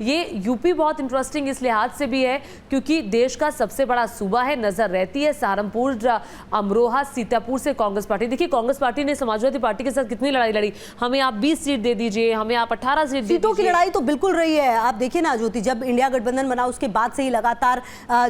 ये यूपी बहुत इंटरेस्टिंग इस लिहाज से भी है क्योंकि देश का सबसे बड़ा सूबा है, नजर रहती है सहारनपुर, अमरोहा, सीतापुर से कांग्रेस पार्टी। देखिए कांग्रेस पार्टी ने समाजवादी पार्टी के साथ कितनी लड़ाई लड़ी, हमें आप 20 सीट दे दीजिए, हमें आप 18 सीट दे दीजिए। सीटों की लड़ाई तो बिल्कुल रही है। आप देखिए ना ज्योति, जब इंडिया गठबंधन बना उसके बाद से ही लगातार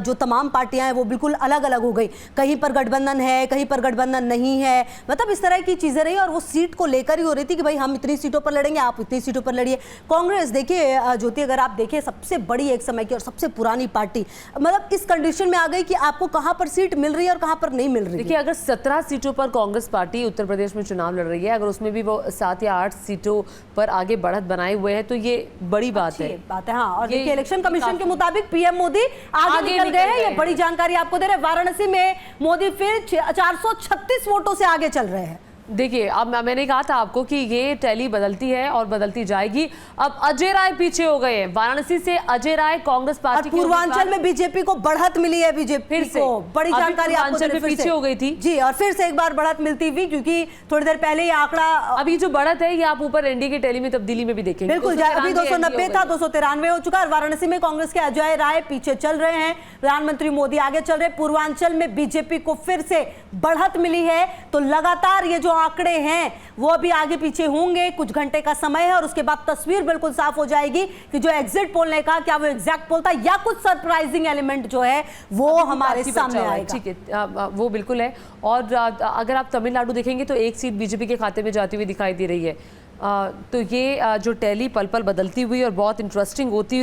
जो तमाम पार्टियां हैं वो बिल्कुल अलग अलग हो गई, कहीं पर गठबंधन है, कहीं पर गठबंधन नहीं है, मतलब इस तरह की चीजें रही और वो सीट को लेकर ही हो रही थी कि भाई हम इतनी सीटों पर लड़ेंगे, आप इतनी सीटों पर लड़िए। कांग्रेस देखिए ज्योति, अगर आप देखिए सबसे बड़ी एक समय की और सबसे पुरानी पार्टी, मतलब इस कंडीशन में आ गई कि आपको कहां पर सीट मिल रही है और कहां पर नहीं मिल रही है। देखिए अगर 17 सीटों पर कांग्रेस पार्टी उत्तर प्रदेश में चुनाव लड़ रही है, अगर उसमें भी वो 7 या 8 सीटों पर आगे बढ़त बनाए हुए हैं तो ये बड़ी बात है। हाँ, और देखिए इलेक्शन कमीशन के मुताबिक पीएम मोदी आगे निकल गए हैं। ये बड़ी जानकारी आपको दे रहे हैं। वाराणसी में मोदी फिर 436 वोटों से आगे चल रहे हैं। देखिए अब मैंने कहा था आपको कि ये टैली बदलती है और बदलती जाएगी। अब अजय राय पीछे हो गए हैं, वाराणसी से अजय राय कांग्रेस पार्टी, पूर्वांचल में बीजेपी को बढ़त मिली है, बीजेपी को बड़ी जानकारी आपको दे रहे हैं। पीछे हो गई थी जी, और फिर से एक बार बढ़त मिलती हुई, क्योंकि थोड़ी देर पहले ये आंकड़ा, अभी जो बढ़त है ये आप ऊपर एनडीए की टैली में तब्दीली में भी देखेंगे, बिल्कुल अभी 290 था, 293 हो चुका है। वाराणसी में कांग्रेस के अजय राय पीछे चल रहे हैं, प्रधानमंत्री मोदी आगे चल रहे हैं। पूर्वांचल में बीजेपी को फिर से बढ़त मिली है, तो लगातार ये जो आंकड़े हैं वो अभी आगे पीछे होंगे, कुछ घंटे का समय है और उसके बाद तस्वीर बिल्कुल साफ हो जाएगी कि जो एग्जिट पोल ने कहा क्या वो एग्जैक्ट पोल था या कुछ सरप्राइजिंग एलिमेंट जो है वो हमारे सामने आएगा। ठीक है, वो बिल्कुल है। और अगर आप तमिलनाडु देखेंगे तो एक सीट बीजेपी के खाते में जाती हुई दिखाई दे रही है। तो ये जो टैली पल पल बदलती हुई और बहुत इंटरेस्टिंग होती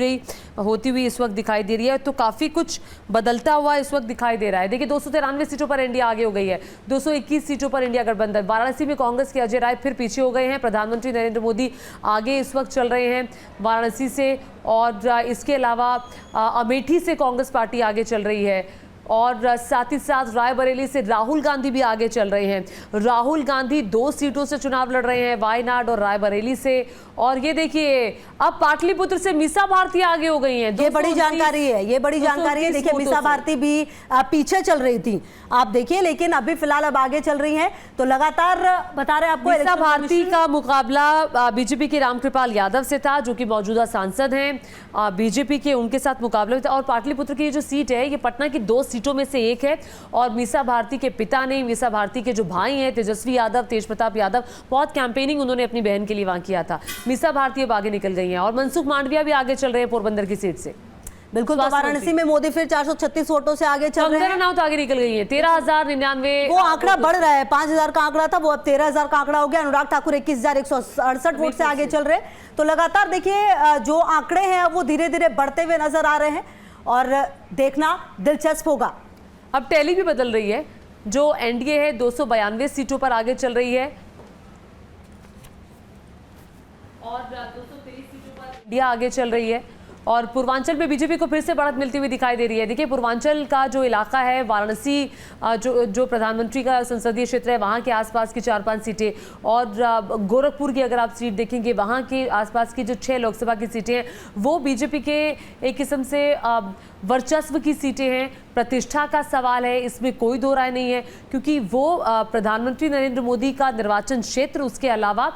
हुई इस वक्त दिखाई दे रही है, तो काफ़ी कुछ बदलता हुआ इस वक्त दिखाई दे रहा है। देखिए 293 सीटों पर इंडिया आगे हो गई है, 221 सीटों पर इंडिया गठबंधन। वाराणसी में कांग्रेस के अजय राय फिर पीछे हो गए हैं, प्रधानमंत्री नरेंद्र मोदी आगे इस वक्त चल रहे हैं वाराणसी से, और इसके अलावा अमेठी से कांग्रेस पार्टी आगे चल रही है, और साथ ही साथ रायबरेली से राहुल गांधी भी आगे चल रहे हैं। राहुल गांधी 2 सीटों से चुनाव लड़ रहे हैं, वायनाड और रायबरेली से। और ये देखिए अब पाटलिपुत्र से मीसा भारती आगे हो गई हैं। ये बड़ी जानकारी है, ये बड़ी जानकारी है। देखिए मीसा भारती भी पीछे चल रही थी, आप देखिए, लेकिन अभी फिलहाल अब आगे चल रही हैं। तो लगातार बता रहे हैं आपको, मीसा भारती का मुकाबला बीजेपी के रामकृपाल यादव से था, जो कि मौजूदा सांसद हैं बीजेपी के, उनके साथ मुकाबला था। और पाटलिपुत्र की जो सीट है ये पटना की 2 सीटों में से एक है, और मीसा भारती के पिता ने, मीसा भारती के जो भाई हैं तेजस्वी यादव, तेज प्रताप यादव, बहुत कैंपेनिंग उन्होंने अपनी बहन के लिए वहां किया था। मीसा भारती अब आगे निकल गई हैं, और मनसुख मांडविया भी आगे चल रहे हैं पोरबंदर की सीट से। बिल्कुल, तो वाराणसी में मोदी फिर 436 वोटों से आगे चल रहे हैं। तो आगे निकल गई है, 13,099। वो आंकड़ा बढ़ रहा है, 5,000 का आंकड़ा था वो अब 13,000 का आंकड़ा हो गया। अनुराग ठाकुर 21,168 वोट से आगे चल रहे हैं। तो लगातार देखिए जो आंकड़े हैं वो धीरे धीरे बढ़ते हुए नजर आ रहे हैं और देखना दिलचस्प होगा। अब टैली भी बदल रही है, जो एनडीए है 292 सीटों पर आगे चल रही है, और 223 सीटों पर इंडिया आगे चल रही है, और पूर्वांचल में बीजेपी को फिर से बढ़त मिलती हुई दिखाई दे रही है। देखिए पूर्वांचल का जो इलाका है, वाराणसी जो प्रधानमंत्री का संसदीय क्षेत्र है, वहाँ के आसपास की 4-5 सीटें, और गोरखपुर की अगर आप सीट देखेंगे, वहाँ के आसपास की जो 6 लोकसभा की सीटें हैं वो बीजेपी के एक किस्म से वर्चस्व की सीटें हैं। प्रतिष्ठा का सवाल है, इसमें कोई दो राय नहीं है, क्योंकि वो प्रधानमंत्री नरेंद्र मोदी का निर्वाचन क्षेत्र, उसके अलावा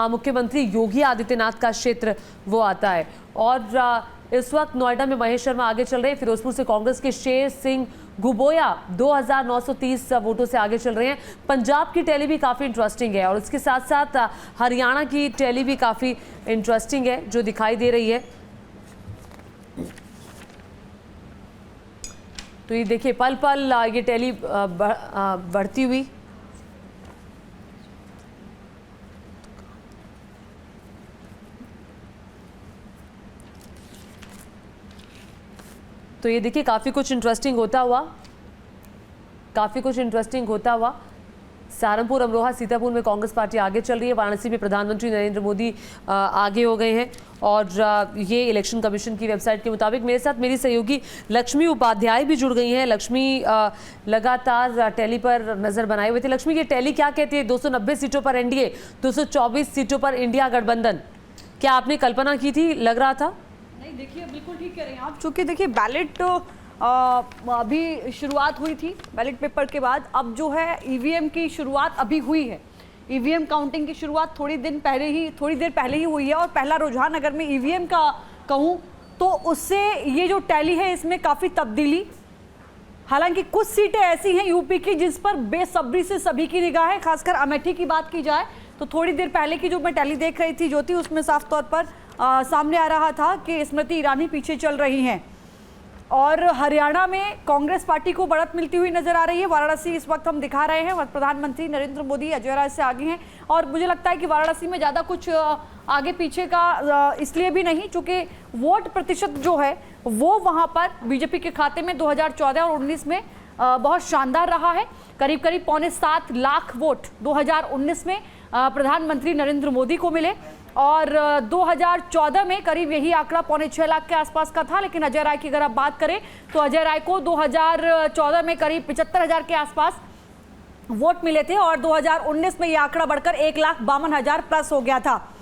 मुख्यमंत्री योगी आदित्यनाथ का क्षेत्र वो आता है। और इस वक्त नोएडा में महेश शर्मा आगे चल रहे हैं, फिरोजपुर से कांग्रेस के शेर सिंह गुबोया 2,930 वोटों से आगे चल रहे हैं। पंजाब की टैली भी काफ़ी इंटरेस्टिंग है, और इसके साथ साथ हरियाणा की टैली भी काफ़ी इंटरेस्टिंग है जो दिखाई दे रही है। तो ये देखिए पल पल ये टैली बढ़ती हुई। तो ये देखिए काफ़ी कुछ इंटरेस्टिंग होता हुआ, सहारनपुर, अमरोहा, सीतापुर में कांग्रेस पार्टी आगे चल रही है। वाराणसी में प्रधानमंत्री नरेंद्र मोदी आगे हो गए हैं, और ये इलेक्शन कमीशन की वेबसाइट के मुताबिक। मेरे साथ मेरी सहयोगी लक्ष्मी उपाध्याय भी जुड़ गई हैं। लक्ष्मी लगातार टैली पर नज़र बनाए हुए थे। लक्ष्मी, ये टैली क्या कहती है? 290 सीटों पर एनडीए, 224 सीटों पर इंडिया गठबंधन, क्या आपने कल्पना की थी? लग रहा था? नहीं, देखिए बिल्कुल ठीक कह रहे हैं आप। चूँकि देखिए बैलेट अभी शुरुआत हुई थी बैलेट पेपर के बाद, अब जो है ईवीएम की शुरुआत अभी हुई है। ईवीएम काउंटिंग की शुरुआत थोड़ी देर पहले ही हुई है, और पहला रुझान अगर मैं ईवीएम का कहूँ तो उससे ये जो टैली है इसमें काफ़ी तब्दीली, हालांकि कुछ सीटें ऐसी हैं यूपी की जिस पर बेसब्री से सभी की निगाह है। खासकर अमेठी की बात की जाए तो थोड़ी देर पहले की जो मैं टैली देख रही थी ज्योति, उसमें साफ तौर पर सामने आ रहा था कि स्मृति ईरानी पीछे चल रही हैं। और हरियाणा में कांग्रेस पार्टी को बढ़त मिलती हुई नजर आ रही है। वाराणसी इस वक्त हम दिखा रहे हैं, प्रधानमंत्री नरेंद्र मोदी अजय राय से आगे हैं। और मुझे लगता है कि वाराणसी में ज़्यादा कुछ आगे पीछे का इसलिए भी नहीं, चूँकि वोट प्रतिशत जो है वो वहाँ पर बीजेपी के खाते में 2014 और 19 में बहुत शानदार रहा है। करीब करीब 7.25 लाख वोट 2019 में प्रधानमंत्री नरेंद्र मोदी को मिले और 2014 में करीब यही आंकड़ा 6.25 लाख के आसपास का था। लेकिन अजय राय की अगर आप बात करें तो अजय राय को 2014 में करीब 75,000 के आसपास वोट मिले थे और 2019 में यह आंकड़ा बढ़कर 1,52,000 प्लस हो गया था।